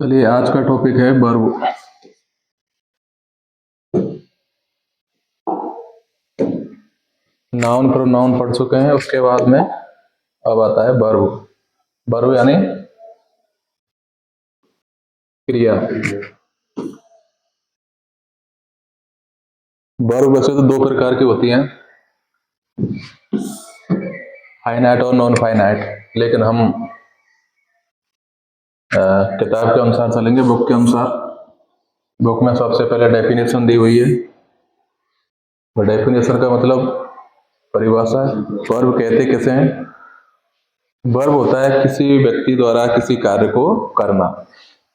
चलिए, आज का टॉपिक है वर्ब। नाउन प्रोनाउन पढ़ चुके हैं, उसके बाद में अब आता है वर्ब। वर्ब यानी क्रिया। वर्ब वैसे तो दो प्रकार की होती हैं, फाइनाइट और नॉन फाइनाइट, लेकिन हम किताब के अनुसार चलेंगे, बुक के अनुसार। बुक में सबसे पहले डेफिनेशन दी हुई है। डेफिनेशन का मतलब परिभाषा। वर्ब कहते किसे हैं? वर्ब होता है किसी व्यक्ति द्वारा किसी कार्य को करना।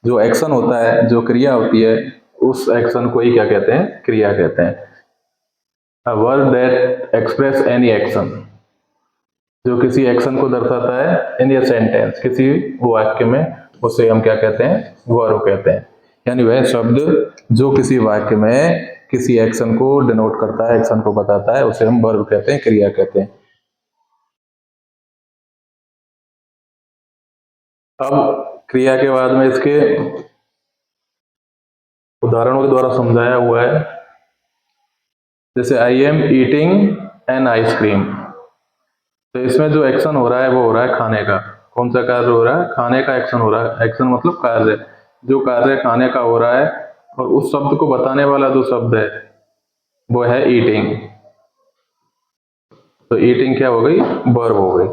जो एक्शन होता है, जो क्रिया होती है, उस एक्शन को ही क्या कहते हैं? क्रिया कहते हैं। A verb that express any action, जो किसी एक्शन को दर्शाता है, इन ए सेंटेंस, किसी वाक्य में, उसे हम क्या कहते हैं? वर्ब कहते हैं। यानी वह शब्द जो किसी वाक्य में किसी एक्शन को डिनोट करता है, एक्शन को बताता है, उसे हम वर्ब कहते हैं, क्रिया कहते हैं। अब क्रिया के बाद में इसके उदाहरणों के द्वारा समझाया हुआ है। जैसे I am eating an ice cream, तो इसमें जो एक्शन हो रहा है वो हो रहा है खाने का। कौन सा कार्य हो रहा है? खाने का एक्शन हो रहा है। एक्शन मतलब कार्य। जो कार्य खाने का हो रहा है, और उस शब्द को बताने वाला जो शब्द है वो है ईटिंग। तो ईटिंग क्या हो गई? वर्ब हो गई।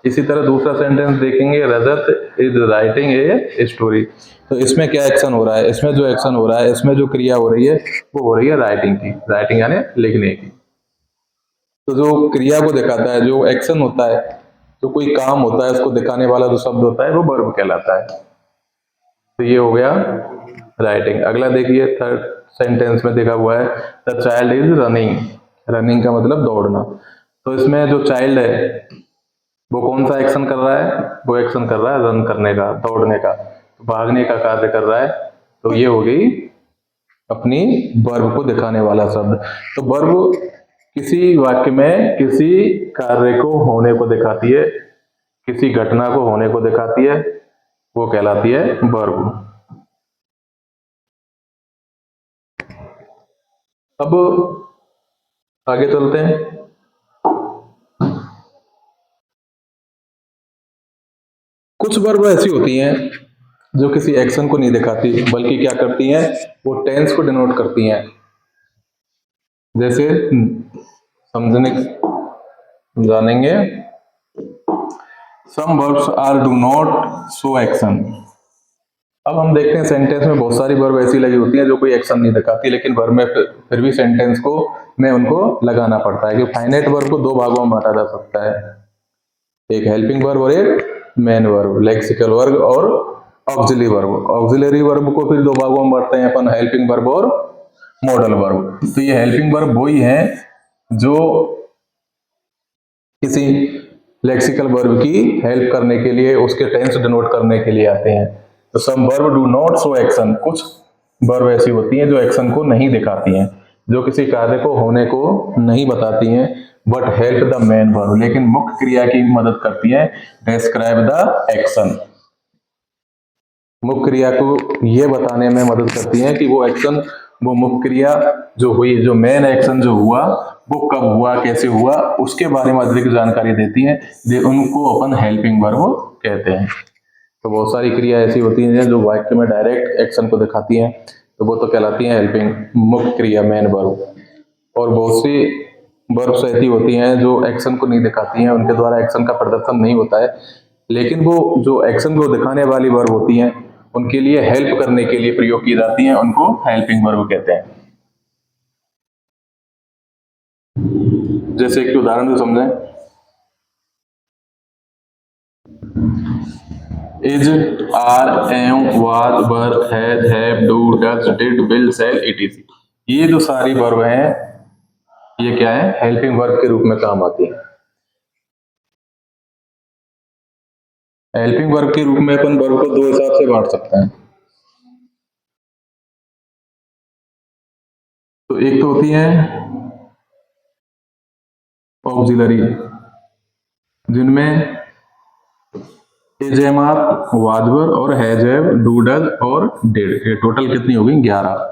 इसी तरह दूसरा सेंटेंस देखेंगे, रजत इज राइटिंग ए स्टोरी। तो इसमें क्या एक्शन हो रहा है? इसमें जो एक्शन हो रहा है, इसमें जो क्रिया हो रही है, वो हो रही है राइटिंग की। राइटिंग यानी लिखने की। तो जो क्रिया को दिखाता है, जो एक्शन होता है, जो कोई काम होता है, उसको दिखाने वाला जो शब्द होता है, वो वर्ब कहलाता है। तो ये हो गया राइटिंग। अगला देखिए, थर्ड सेंटेंस में देखा हुआ है, the child is running. Running का मतलब दौड़ना। तो इसमें जो चाइल्ड है वो कौन सा एक्शन कर रहा है? वो एक्शन कर रहा है रन करने का, दौड़ने का, तो भागने का कार्य कर रहा है। तो ये हो गई अपनी वर्ब को दिखाने वाला शब्द। तो वर्ब किसी वाक्य में किसी कार्य को होने को दिखाती है, किसी घटना को होने को दिखाती है, वो कहलाती है वर्ब। अब आगे चलते हैं। कुछ वर्ब ऐसी होती हैं जो किसी एक्शन को नहीं दिखाती, बल्कि क्या करती हैं? वो टेंस को डिनोट करती हैं। जैसे समझने जानेंगे, some verbs are do not show action. अब हम देखते हैं सेंटेंस में बहुत सारी वर्ब ऐसी लगी होती हैं जो कोई एक्शन नहीं दिखाती, लेकिन वर्ब में फिर भी सेंटेंस को में उनको लगाना पड़ता है। कि फाइनाइट वर्ब को दो भागों में बांटा जा सकता है, एक हेल्पिंग वर्ब और एक मेन वर्ब, लेक्सिकल वर्ब और ऑक्सिलरी वर्ब। ऑक्सिलरी वर्ब को फिर दो भागों में बांटते हैं अपन, हेल्पिंग वर्ब और मॉडल वर्ब। तो ये हेल्पिंग वर्ब वही है जो किसी लेक्सिकल वर्ब की हेल्प करने के लिए, उसके टेंस डिनोट करने के लिए आते हैं। तो some verb do not show action, कुछ वर्ब ऐसी होती हैं जो एक्शन को नहीं दिखाती हैं, जो किसी कार्य को होने को नहीं बताती हैं, but help the main verb, लेकिन मुख्य क्रिया की मदद करती हैं, डिस्क्राइब द एक्शन। मुख्य क्रिया को ये बताने में मदद करती हैं कि वो एक्शन, वो मुख्य क्रिया जो हुई, जो मेन एक्शन जो हुआ, वो कब हुआ, कैसे हुआ, उसके बारे में अधिक जानकारी देती हैं। उनको अपन हेल्पिंग वर्ब कहते हैं। तो बहुत सारी क्रिया ऐसी होती हैं जो वाक्य में डायरेक्ट एक्शन को दिखाती हैं, तो वो तो कहलाती हैं हेल्पिंग, मुख्य क्रिया, मेन वर्ब। और बहुत सी वर्ब्स ऐसी होती हैं जो एक्शन को नहीं दिखाती हैं, उनके द्वारा एक्शन का प्रदर्शन नहीं होता है, लेकिन वो जो एक्शन को दिखाने वाली वर्ब होती हैं, उनके लिए हेल्प करने के लिए प्रयोग की जाती हैं, उनको हेल्पिंग वर्ब कहते हैं। जैसे कि उदाहरण से समझें, is, are, am, was, were, has, have, do, does, did, will, shall, etc. ये जो सारी वर्ब हैं, ये क्या है? हेल्पिंग वर्ब के रूप में काम आती है। हेल्पिंग वर्ब के रूप में अपन वर्ब को दो हिसाब से बांट सकते हैं। तो एक तो होती है ऑक्सिलरी, जिनमें is am are, was were और हैज हैव, डू डज और डिड, ये टोटल कितनी हो गई 11।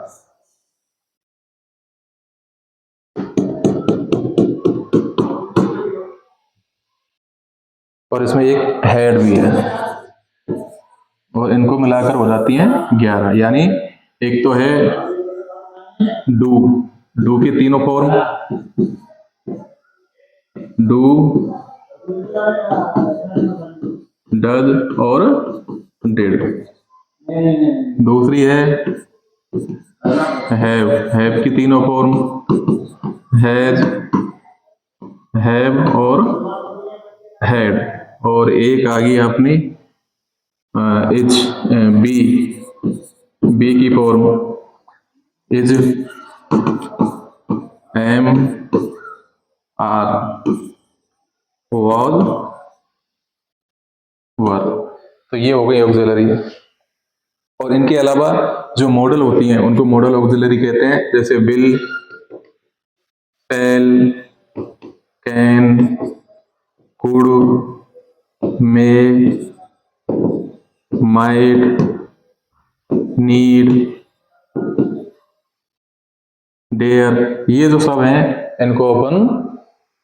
और इसमें एक हैड भी है और इनको मिलाकर हो जाती हैं 11। यानी एक तो है डू, डू के तीनों फॉर्म, डू, डज और डिड। दूसरी है हैव की तीनों फॉर्म, हैज, हैव और हैड। और एक आ गई अपनी इज, बी, बी की form is, am, are, was, were. तो ये हो गई ऑक्सिलरी। और इनके अलावा जो मॉडल होती हैं उनको मॉडल ऑक्सिलरी कहते हैं, जैसे will, shall, can, could, may, might, need, dare. ये जो सब हैं इनको अपन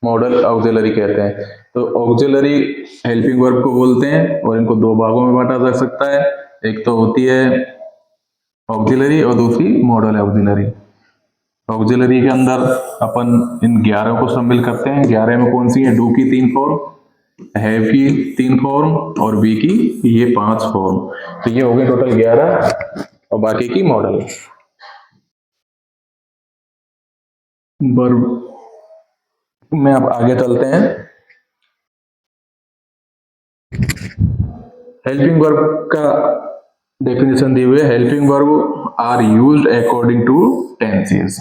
मॉडल ऑक्सिलरी कहते हैं। तो ऑक्सिलरी हेल्पिंग वर्ब को बोलते हैं और इनको दो भागों में बांटा जा सकता है, एक तो होती है ऑक्सिलरी और दूसरी मॉडल ऑक्सिलरी। ऑक्सिलरी के अंदर अपन इन 11 को शामिल करते हैं। 11 में कौन सी है? डू की 3 फॉर्म, हैव की 3 फॉर्म और बी की ये 5 फॉर्म। तो ये हो गए टोटल 11 और बाकी की मॉडल। वर्ब में अब आगे चलते हैं। हेल्पिंग वर्ब का डेफिनेशन दी हुई है, helping verb are used according to tenses.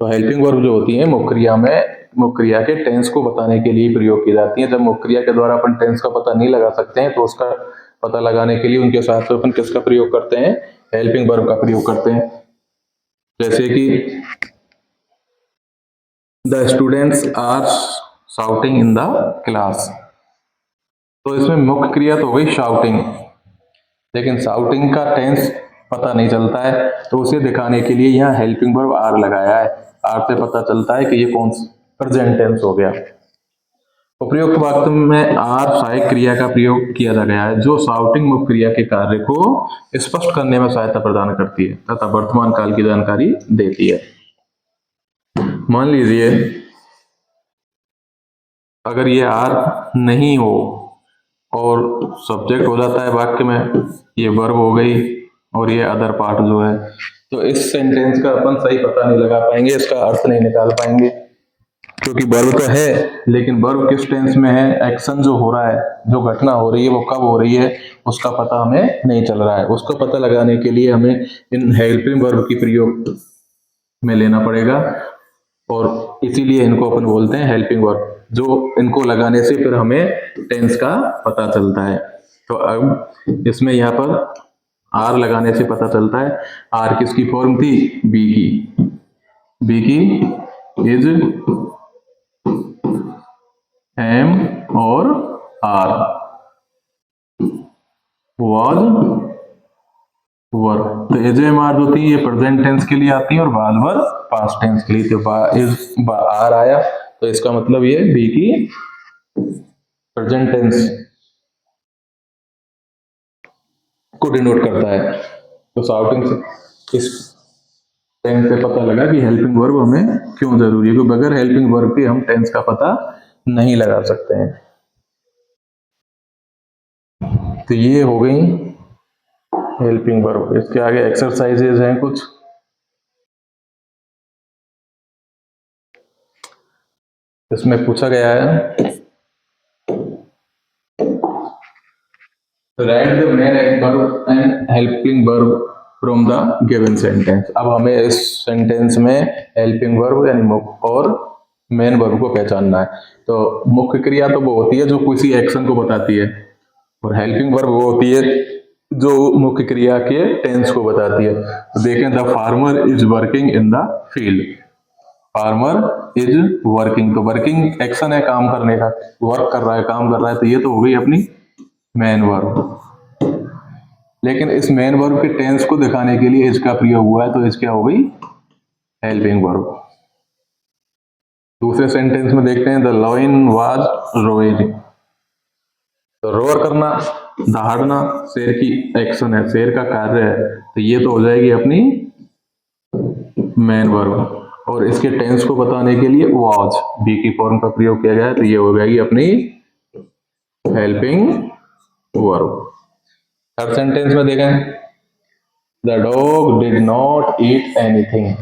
तो हेल्पिंग वर्ब जो होती है मुख्य क्रिया में, मुख्य क्रिया के टेंस को बताने के लिए प्रयोग की जाती है। जब मुख्य क्रिया के द्वारा अपन टेंस का पता नहीं लगा सकते हैं तो उसका पता लगाने के लिए उनके साथ अपन किसका प्रयोग करते हैं? हेल्पिंग वर्ब का प्रयोग करते हैं। जैसे कि the students are shouting in the class. तो इसमें मुख्य क्रिया तो हो गई शाउटिंग, लेकिन शाउटिंग का टेंस पता नहीं चलता है, तो उसे दिखाने के लिए यहाँ हेल्पिंग वर्ब आर लगाया है। आर से पता चलता है कि ये कौन सा प्रेजेंट टेंस हो गया। उपयुक्त वाक्य में आर सहायक क्रिया का प्रयोग किया जा गया है जो शाउटिंग मुख्य क्रिया के कार्य को स्पष्ट करने में सहायता प्रदान करती है तथा वर्तमान काल की जानकारी देती है। मान लीजिए अगर ये आर नहीं हो और सब्जेक्ट हो जाता है वाक्य में, ये वर्ब हो गई और ये अदर पार्ट जो है, तो इस सेंटेंस का अपन सही पता नहीं लगा पाएंगे, इसका अर्थ नहीं निकाल पाएंगे, क्योंकि वर्ब तो है लेकिन वर्ब किस टेंस में है, एक्शन जो हो रहा है, जो घटना हो रही है वो कब हो रही है, उसका पता हमें नहीं चल रहा है। उसको पता लगाने के लिए हमें इन हेल्पिंग वर्ब की प्रयोग में लेना पड़ेगा और इसीलिए इनको अपन बोलते हैं हेल्पिंग वर्ब, जो इनको लगाने से फिर हमें टेंस का पता चलता है। तो अब इसमें यहाँ पर आर लगाने से पता चलता है, आर किसकी फॉर्म थी? बी की, बी की इज, एम और आर, वाज, वर। तो एज एम आर जो थी ये प्रेजेंट टेंस के लिए आती है और वाज वर पास्ट टेंस के लिए। तो आर आया तो इसका मतलब ये बी की प्रेजेंट टेंस को डिनोट करता है। तो शाउटिंग से इस टेंस से पता लगा कि हेल्पिंग वर्ब हमें क्यों जरूरी है, क्योंकि बगैर हेल्पिंग वर्ब के हम टेंस का पता नहीं लगा सकते हैं। तो ये हो गई हेल्पिंग वर्ब। इसके आगे एक्सरसाइजेज हैं कुछ। इसमें पूछा गया है right the main verb and helping verb from the given sentence. अब हमें इस सेंटेंस में हेल्पिंग वर्ब यानी मुख्य और मेन वर्ब को पहचानना है। तो मुख्य क्रिया तो वो होती है जो किसी एक्शन को बताती है और हेल्पिंग वर्ब वो होती है जो मुख्य क्रिया के टेंस को बताती है। तो देखें, the farmer is working in the field. Farmer is working, तो वर्किंग एक्शन है काम करने का, वर्क कर रहा है, काम कर रहा है, तो ये तो हो गई अपनी मेन वर्ब। लेकिन इस मेन वर्ब के टेंस को दिखाने के लिए इसका प्रयोग हुआ है, तो इस क्या हो गई, हेल्पिंग वर्ब। दूसरे सेंटेंस में देखते हैं, द लॉइन वाज रोइंग। तो रोअर करना, दहाड़ना शेर की एक्शन है, शेर का कार्य है, तो ये तो हो जाएगी अपनी मेन वर्ब। और इसके टेंस को बताने के लिए वाज, बी की फॉर्म का प्रयोग किया गया है, तो ये हो जाएगी अपनी हेल्पिंग वर्ब। थर्ड सेंटेंस में देखें, the dog did not eat anything.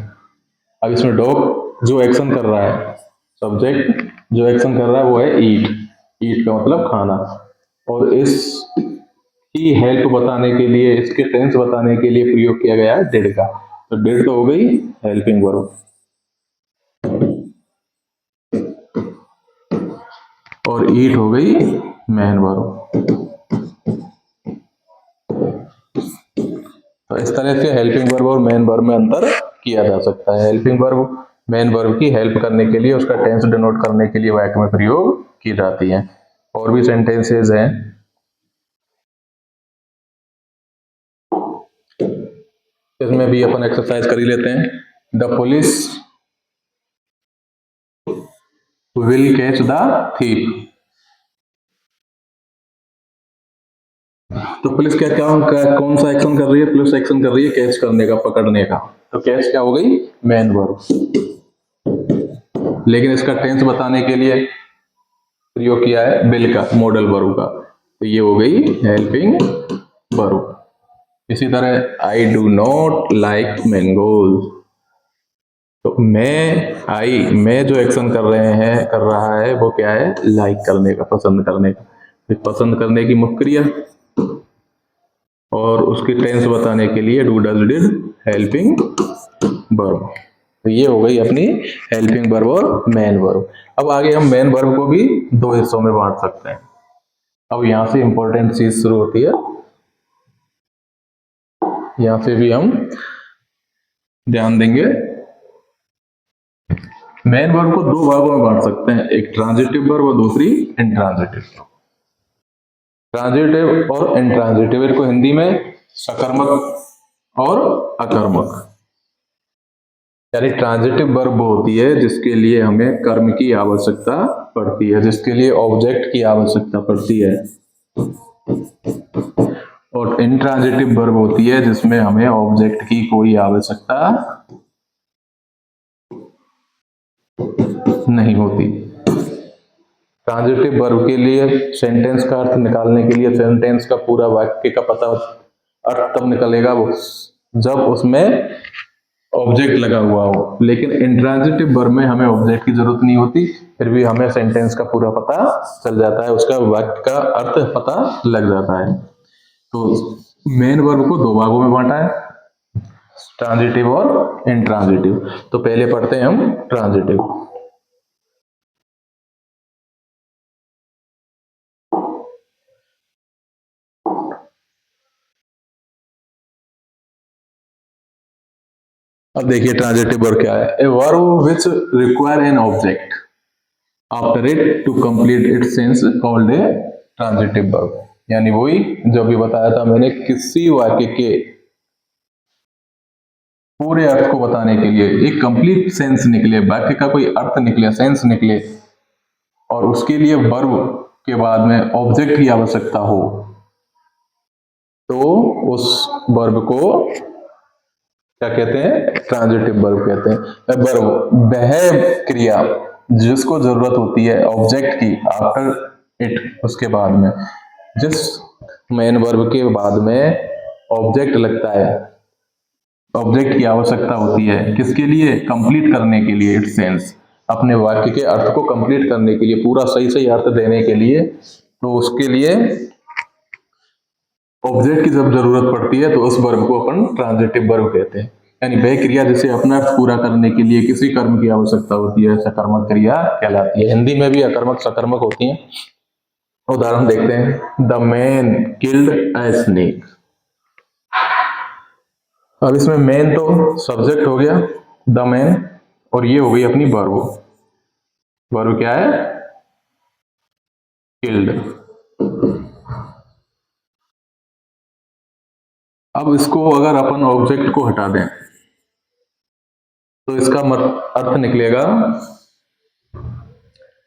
अब इसमें डॉग जो एक्शन कर रहा है, सब्जेक्ट जो एक्शन कर रहा है वो है ईट। ईट का मतलब खाना। और इस की हेल्प बताने के लिए, इसके टेंस बताने के लिए प्रयोग किया गया है डिड का। तो डिड तो हो गई हेल्पिंग वर्ब, और ईट हो गई मेन वर्ब। तो इस तरह से हेल्पिंग वर्ब और मेन वर्ब में अंतर किया जा सकता है। हेल्पिंग वर्ब मेन वर्ब की हेल्प करने के लिए, उसका टेंस डिनोट करने के लिए वाक्य में प्रयोग की जाती है। और भी सेंटेंसेस हैं, इसमें भी अपन एक्सरसाइज कर ही लेते हैं। The police will catch the thief. तो पुलिस क्या क्या कौन सा एक्शन कर रही है, पुलिस एक्शन कर रही है कैच करने का, पकड़ने का। तो कैच क्या हो गई, मेन वर्ब। लेकिन इसका टेंस बताने के लिए प्रयोग किया है विल का, मॉडल वर्ब का, तो ये हो गई हेल्पिंग वर्ब। इसी तरह I do not like mangoes. तो मैं जो एक्शन कर रहा है वो क्या है, लाइक करने का, पसंद करने का। पसंद करने की मुख्य क्रिया और उसकी टेंस बताने के लिए do does did helping verb. तो ये हो गई अपनी हेल्पिंग वर्ब और मेन वर्ब। अब आगे हम मेन वर्ब को भी दो हिस्सों में बांट सकते हैं। अब यहां से इंपॉर्टेंट चीज शुरू होती है, यहां से भी हम ध्यान देंगे। मेन वर्ब को दो भागों में बांट सकते हैं, एक ट्रांजिटिव वर्ब और दूसरी इंट्रांजिटिव। ट्रांजिटिव और इंट्रांजिटिव को हिंदी में सकर्मक और अकर्मक। यानी ट्रांजिटिव वर्ब होती है जिसके लिए हमें कर्म की आवश्यकता पड़ती है, जिसके लिए ऑब्जेक्ट की आवश्यकता पड़ती है। और इंट्रांजिटिव वर्ब होती है जिसमें हमें ऑब्जेक्ट की कोई आवश्यकता नहीं होती। ट्रांजिटिव वर्ब के लिए सेंटेंस का अर्थ निकालने के लिए, सेंटेंस का पूरा वाक्य का पता अर्थ तब निकलेगा वो जब उसमें ऑब्जेक्ट लगा हुआ हो। लेकिन इंट्रांजिटिव वर्ब में हमें ऑब्जेक्ट की जरूरत नहीं होती, फिर भी हमें सेंटेंस का पूरा पता चल जाता है, उसका वाक्य का अर्थ पता लग जाता है। तो मेन वर्ब को दो भागों में बांटा है, ट्रांजिटिव और इंट्रांजिटिव। तो पहले पढ़ते हैं हम ट्रांजिटिव। अब देखिए ट्रांजिटिव वर्ब क्या है, a verb which require an object after it to complete its sense called a transitive verb. यानी वही जो भी बताया था मैंने, किसी वाक्य के पूरे अर्थ को बताने के लिए, एक कंप्लीट सेंस निकले, वाक्य का कोई अर्थ निकले, सेंस निकले, और उसके लिए वर्ब के बाद में ऑब्जेक्ट की आवश्यकता हो, तो उस वर्ब को क्या कहते हैं, ट्रांजिटिव वर्ब कहते हैं। वर्ब वह क्रिया जिसको जरूरत होती है ऑब्जेक्ट की, आफ्टर इट उसके बाद में, जिस मेन वर्ब के बाद में ऑब्जेक्ट लगता है, ऑब्जेक्ट की आवश्यकता होती है किसके लिए, कंप्लीट करने के लिए, इट सेंस, अपने वाक्य के अर्थ को कंप्लीट करने के लिए, पूरा सही सही अर्थ देने के लिए। तो उसके लिए ऑब्जेक्ट की जब जरूरत पड़ती है तो उस वर्ब को अपन ट्रांजिटिव वर्ब कहते हैं। यानी वह क्रिया जिसे अपना अर्थ पूरा करने के लिए किसी कर्म की आवश्यकता होती है, सकर्मक क्रिया कहलाती है। हिंदी में भी अकर्मक सकर्मक होती हैं। उदाहरण देखते हैं, the man killed a snake. अब इसमें मैन तो सब्जेक्ट हो गया, द मैन, और ये हो गई अपनी वर्ब। वर्ब क्या है, किल्ड। अब इसको अगर अपन ऑब्जेक्ट को हटा दें तो इसका अर्थ निकलेगा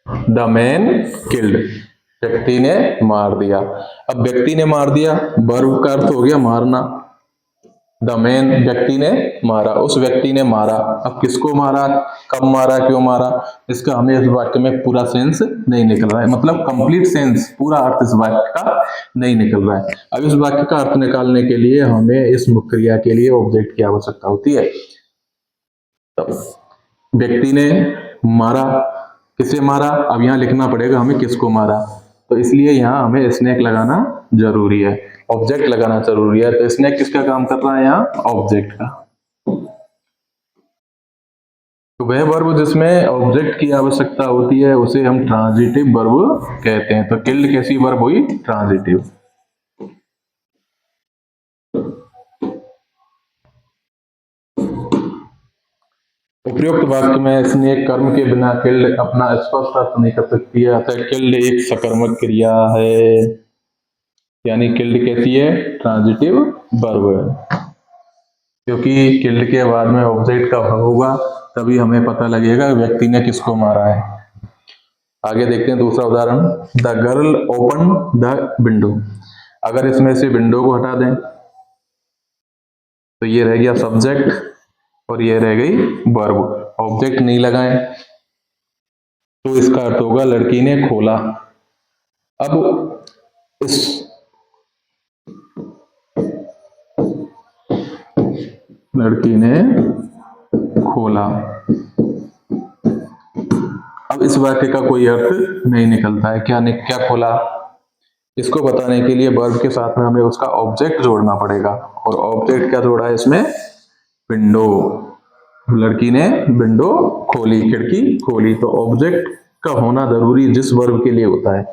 द मैन किल्ड, व्यक्ति ने मार दिया। अब व्यक्ति ने मार दिया, वर्ब का अर्थ हो गया मारना। द मैन, व्यक्ति ने मारा, उस व्यक्ति ने मारा। अब किसको मारा, कब मारा, क्यों मारा, इसका हमें इस वाक्य में पूरा सेंस नहीं निकल रहा है, मतलब कंप्लीट सेंस, पूरा अर्थ इस वाक्य का नहीं निकल रहा है। अब इस वाक्य का अर्थ निकालने के लिए हमें इस मुख्य क्रिया के लिए ऑब्जेक्ट की आवश्यकता होती है। व्यक्ति ने मारा, किसे मारा, अब यहाँ लिखना पड़ेगा हमें किसको मारा, तो इसलिए यहाँ हमें स्नेक लगाना जरूरी है, ऑब्जेक्ट लगाना जरूरी है। तो स्नेक किसका काम कर रहा है यहाँ, ऑब्जेक्ट का। तो वह वर्ब जिसमें ऑब्जेक्ट की आवश्यकता होती है उसे हम ट्रांजिटिव वर्ब कहते हैं। तो किल्ड कैसी वर्ब हुई, ट्रांजिटिव। उपयुक्त वाक्य में स्नेक कर्म के बिना किल्ड अपना स्पष्ट अर्थ नहीं कर सकती है, अतः किल्ड एक सकर्मक क्रिया है, यानी किल्ड कैसी है, ट्रांजिटिव वर्ब है। क्योंकि किल्ड के बाद में ऑब्जेक्ट का होगा तभी हमें पता लगेगा व्यक्ति ने किसको मारा है। आगे देखते हैं दूसरा उदाहरण, the girl open the window. अगर इसमें से विंडो को हटा दें तो ये रह गया सब्जेक्ट और ये रह गई वर्ब, ऑब्जेक्ट नहीं लगाएं तो इसका अर्थ होगा लड़की ने खोला। अब इस लड़की ने खोला, अब इस वाक्य का कोई अर्थ नहीं निकलता है। क्या खोला, इसको बताने के लिए वर्ब के साथ में हमें उसका ऑब्जेक्ट जोड़ना पड़ेगा, और ऑब्जेक्ट क्या जोड़ा है इसमें, विंडो। लड़की ने विंडो खोली, खिड़की खोली। तो ऑब्जेक्ट का होना जरूरी जिस वर्ब के लिए होता है,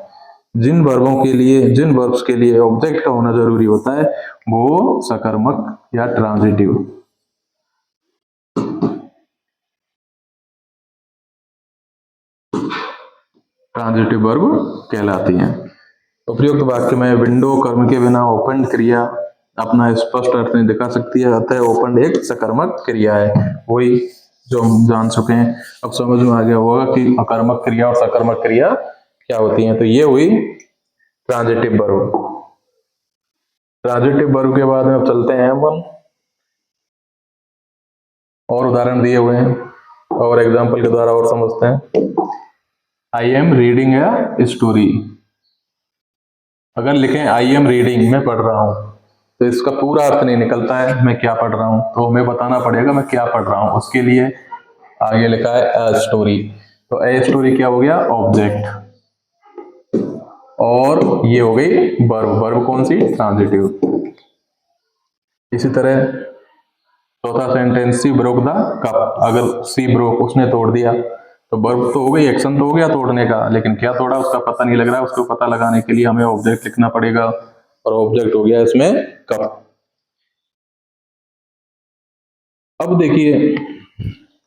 जिन वर्ब्स के लिए ऑब्जेक्ट का होना जरूरी होता है वो सकर्मक या ट्रांजिटिव वर्ब कहलाती हैं। उपयुक्त वाक्य में विंडो कर्म के बिना ओपन क्रिया अपना स्पष्ट अर्थ नहीं दिखा सकती है, अतः ओपन एक सकर्मक क्रिया है। वही जो हम जान चुके हैं, अब समझ में आ गया होगा कि अकर्मक क्रिया और सकर्मक क्रिया क्या होती हैं। तो ये हुई ट्रांजिटिव वर्ब। ट्रांजिटिव वर्ब के बाद में अब चलते हैं अपन, और उदाहरण दिए हुए हैं और एग्जाम्पल के द्वारा और समझते हैं। I am reading a story. अगर लिखें आई एम रीडिंग, मैं पढ़ रहा हूं, तो इसका पूरा अर्थ नहीं निकलता है मैं क्या पढ़ रहा हूं, तो हमें बताना पड़ेगा मैं क्या पढ़ रहा हूं। उसके लिए आगे लिखा है ए स्टोरी, तो ए स्टोरी क्या हो गया, ऑब्जेक्ट, और ये हो गई वर्ब। वर्ब कौन सी, ट्रांजिटिव। इसी तरह चौथा sentence, she broke the cup. अगर सी ब्रोक, उसने तोड़ दिया, तो वर्ब तो हो गई, एक्शन तो हो गया तोड़ने का, लेकिन क्या तोड़ा उसका पता नहीं लग रहा है। उसको पता लगाने के लिए हमें ऑब्जेक्ट लिखना पड़ेगा, और ऑब्जेक्ट हो गया इसमें कप। अब देखिए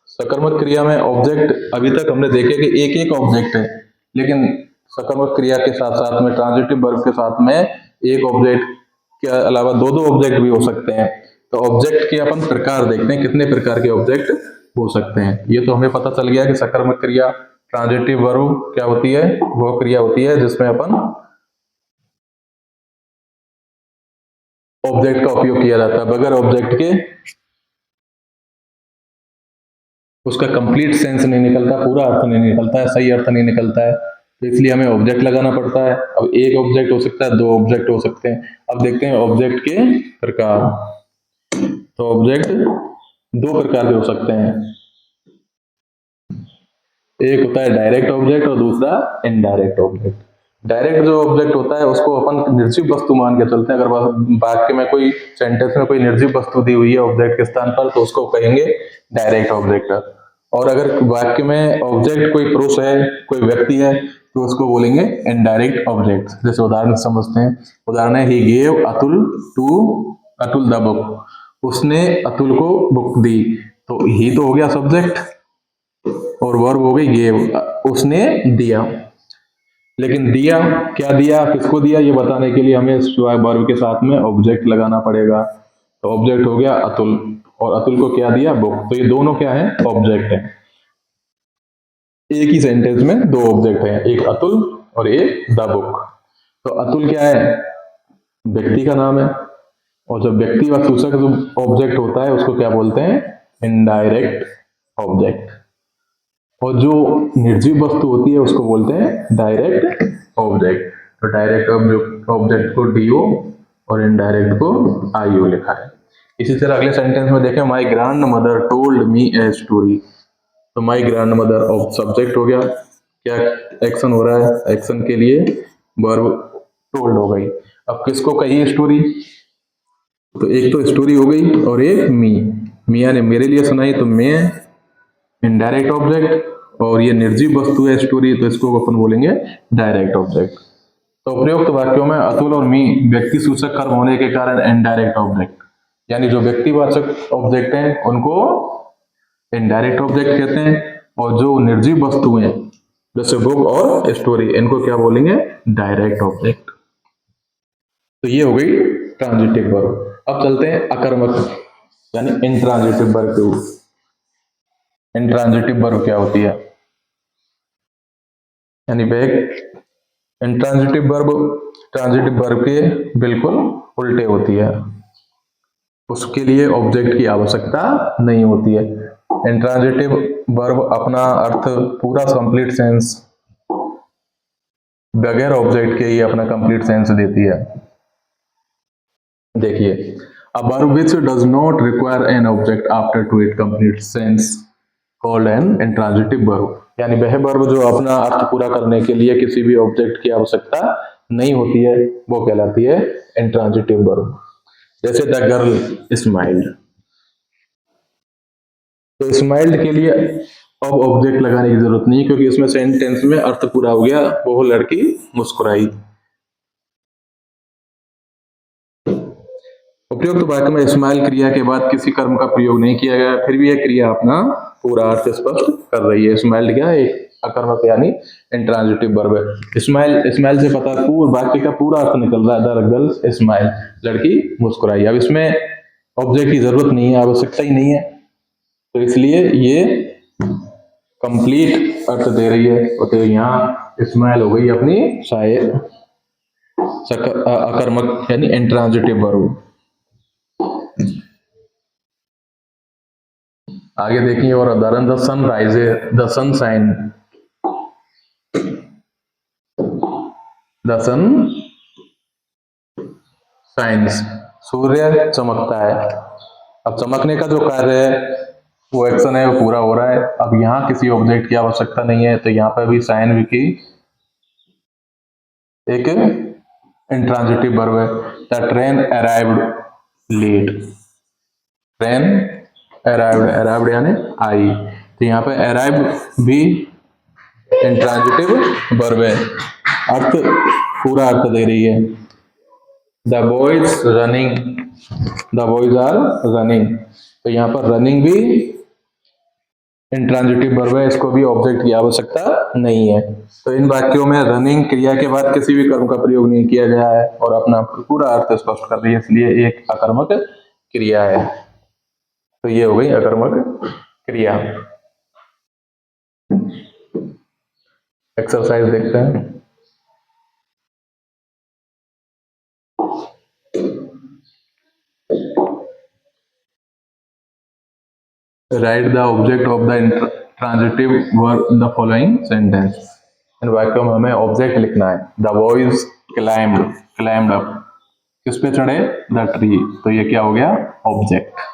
सकर्मक क्रिया में ऑब्जेक्ट, अभी तक हमने देखे कि एक एक ऑब्जेक्ट है, लेकिन सकर्मक क्रिया के साथ साथ में ट्रांजिटिव वर्ब के साथ में एक ऑब्जेक्ट के अलावा दो दो ऑब्जेक्ट भी हो सकते हैं। तो ऑब्जेक्ट के अपन प्रकार देखते हैं, कितने प्रकार के ऑब्जेक्ट हो सकते हैं। ये तो हमें पता चल गया कि सकर्मक क्रिया ट्रांजिटिव वर्ब क्या होती है, वो क्रिया होती है जिसमें अपन ऑब्जेक्ट का उपयोग किया जाता है। बगैर ऑब्जेक्ट के उसका कंप्लीट सेंस नहीं निकलता, पूरा अर्थ नहीं निकलता है, सही अर्थ नहीं निकलता है, तो इसलिए हमें ऑब्जेक्ट लगाना पड़ता है। अब एक ऑब्जेक्ट हो सकता है, दो ऑब्जेक्ट हो सकते हैं। अब देखते हैं ऑब्जेक्ट के प्रकार। तो ऑब्जेक्ट दो प्रकार के हो सकते हैं, एक होता है डायरेक्ट ऑब्जेक्ट और दूसरा इनडायरेक्ट ऑब्जेक्ट। डायरेक्ट जो ऑब्जेक्ट होता है उसको अपन निर्जीव वस्तु मान के चलते हैं। अगर वाक्य में कोई सेंटेंस में कोई निर्जीव वस्तु दी हुई है ऑब्जेक्ट के स्थान पर, तो उसको कहेंगे डायरेक्ट ऑब्जेक्ट। और अगर वाक्य में ऑब्जेक्ट कोई पुरुष है, कोई व्यक्ति है, तो उसको बोलेंगे इनडायरेक्ट ऑब्जेक्ट। जैसे उदाहरण समझते हैं, उदाहरण है he gave Atul to Atul the book. उसने अतुल को बुक दी, तो ही तो हो गया सब्जेक्ट, और वर्ब हो गई गेव, उसने दिया। लेकिन दिया, क्या दिया, किसको दिया, ये बताने के लिए हमें वर्ब के साथ में ऑब्जेक्ट लगाना पड़ेगा। तो ऑब्जेक्ट हो गया अतुल, और अतुल को क्या दिया, बुक। तो ये दोनों क्या है, ऑब्जेक्ट है। एक ही सेंटेंस में दो ऑब्जेक्ट हैं, एक अतुल और एक द बुक। तो अतुल क्या है, व्यक्ति का नाम है, और जब व्यक्ति व सूचक जो ऑब्जेक्ट होता है उसको क्या बोलते हैं, इनडायरेक्ट ऑब्जेक्ट। और जो निर्जीव वस्तु होती है उसको बोलते हैं डायरेक्ट ऑब्जेक्ट। तो डायरेक्ट ऑब्जेक्ट को डीओ और इनडायरेक्ट को आईओ लिखा है। इसी तरह अगले सेंटेंस में देखें, my grand mother told me a story. तो माई ग्रैंड मदर सब्जेक्ट हो गया, क्या एक्शन हो रहा है, एक्शन के लिए वर्ब टोल्ड हो गई। अब किसको कही स्टोरी, तो एक तो स्टोरी हो गई और एक मियाँ ने मेरे लिए सुनाई, तो मैं इनडायरेक्ट ऑब्जेक्ट, और ये निर्जीव वस्तु है स्टोरी, तो इसको अपन बोलेंगे डायरेक्ट ऑब्जेक्ट। तो उपयुक्त वाक्यों में अतुल और मी व्यक्ति सूचक कर्म होने के कारण इनडायरेक्ट ऑब्जेक्ट, यानी जो व्यक्तिवाचक ऑब्जेक्ट हैं उनको इनडायरेक्ट ऑब्जेक्ट कहते हैं, और जो निर्जीव वस्तुएं जैसे बुक और स्टोरी, इनको क्या बोलेंगे, डायरेक्ट ऑब्जेक्ट। तो ये हो गई ट्रांजिटिव वर्ब। अब चलते हैं अकर्मक यानी इंट्रांजिटिव वर्ब के ऊपर। इंट्रांजिटिव वर्ब क्या होती है, यानी back intransitive verb transitive verb के बिल्कुल उल्टे होती है, उसके लिए ऑब्जेक्ट की आवश्यकता नहीं होती है। इंट्रांजिटिव वर्ब अपना अर्थ पूरा कंप्लीट सेंस बगैर ऑब्जेक्ट के ही अपना कंप्लीट सेंस देती है। देखिए, a verb which does not require an object after to it complete sense called an intransitive verb, यानी वह वर्ब जो अपना अर्थ पूरा करने के लिए किसी भी ऑब्जेक्ट की आवश्यकता नहीं होती है, वो कहलाती है इंट्रांजिटिव वर्ब। जैसे द गर्ल स्माइल्ड, तो स्माइल्ड के लिए अब ऑब्जेक्ट लगाने की जरूरत नहीं, क्योंकि इसमें सेंटेंस में अर्थ पूरा हो गया, वो लड़की मुस्कुराई। उपयुक्त वाक्य में स्माइल क्रिया के बाद किसी कर्म का प्रयोग नहीं किया गया, फिर भी यह क्रिया अपना पूरा अर्थ स्पष्ट कर रही है। स्माइल क्या है, एक अकर्मक यानी इंट्रांजिटिव वर्ब है। स्माइल, स्माइल से पता पूरा वाक्य का पूरा अर्थ निकल रहा है, द गर्ल स्माइल, लड़की मुस्कुराई। अब इसमें ऑब्जेक्ट की जरूरत नहीं है, आवश्यकता ही नहीं है, तो इसलिए ये कंप्लीट अर्थ दे रही है। तो यहाँ स्माइल हो गई अपनी अकर्मक यानी इंट्रांजिटिव वर्ब। आगे देखिए, और उदाहरण, the sun rises, the sun shine, the sun shines, सूर्य चमकता है। अब चमकने का जो कार्य है, वो एक्शन है, वो पूरा हो रहा है। अब यहाँ किसी ऑब्जेक्ट की आवश्यकता नहीं है, तो यहाँ पर भी शाइन भी की एक इंट्रांजिटिव वर्ब है। The train arrived late, train arrived, arrived यानी आई, तो यहाँ पे अराइव्ड भी इंट्रांजिटिव वर्ब है, अर्थ पूरा अर्थ दे रही है। The boys running, the boys are running, तो यहाँ पर रनिंग भी इंट्रांजिटिव वर्ब है, इसको भी ऑब्जेक्ट की आवश्यकता नहीं है। तो इन वाक्यों में रनिंग क्रिया के बाद किसी भी कर्म का प्रयोग नहीं किया गया है और अपना पूरा अर्थ स्पष्ट कर रही है, इसलिए एक अकर्मक क्रिया है। तो ये हो गई अकर्मक क्रिया। एक्सरसाइज देखते हैं। Write the object of the transitive verb in the following sentence. इन वाक्यों में हमें ऑब्जेक्ट लिखना है। The boys climbed, climbed up, किस पे चढ़े, द ट्री, तो ये क्या हो गया, ऑब्जेक्ट।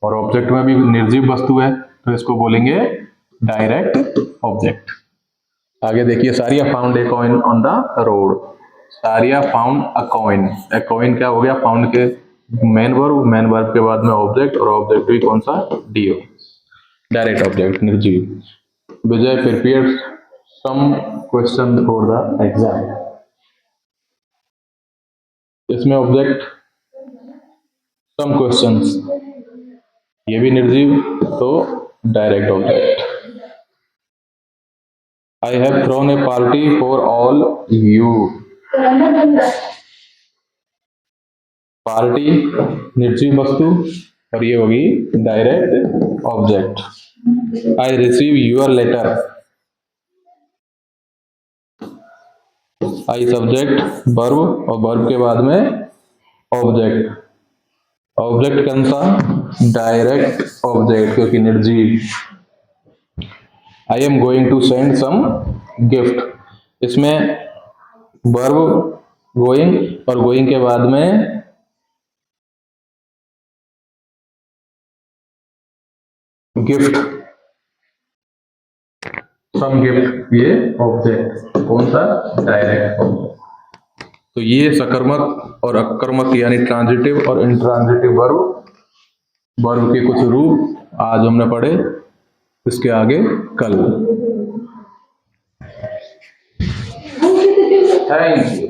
और ऑब्जेक्ट में भी निर्जीव वस्तु है, तो इसको बोलेंगे डायरेक्ट ऑब्जेक्ट। आगे देखिए, Sariya found a coin on the road, Sariya found a coin, a coin क्या हो गया, फाउंड के मेन वर्ब, मेन वर्ब के बाद में ऑब्जेक्ट, और ऑब्जेक्ट भी कौन सा, डीओ, डायरेक्ट ऑब्जेक्ट, निर्जीव। Vijay prepare some question for the exam, इसमें ऑब्जेक्ट सम क्वेश्चंस, ये भी निर्जीव, तो direct object. I have thrown a party for all you, party निर्जीव वस्तु, और ये होगी direct object. I receive your letter, I subject verb, और वर्ब के बाद में ऑब्जेक्ट। ऑब्जेक्ट कौन सा? डायरेक्ट ऑब्जेक्ट, क्योंकि निर्जीव। I am going to send some gift, इसमें वर्ब गोइंग, और गोइंग के बाद में गिफ्ट, सम गिफ्ट, ये ऑब्जेक्ट कौन सा? Direct object. तो ये सकर्मक और अकर्मक यानी ट्रांजिटिव और इंट्रांजिटिव वर्ब के कुछ रूप आज हमने पढ़े। इसके आगे कल। Thank you.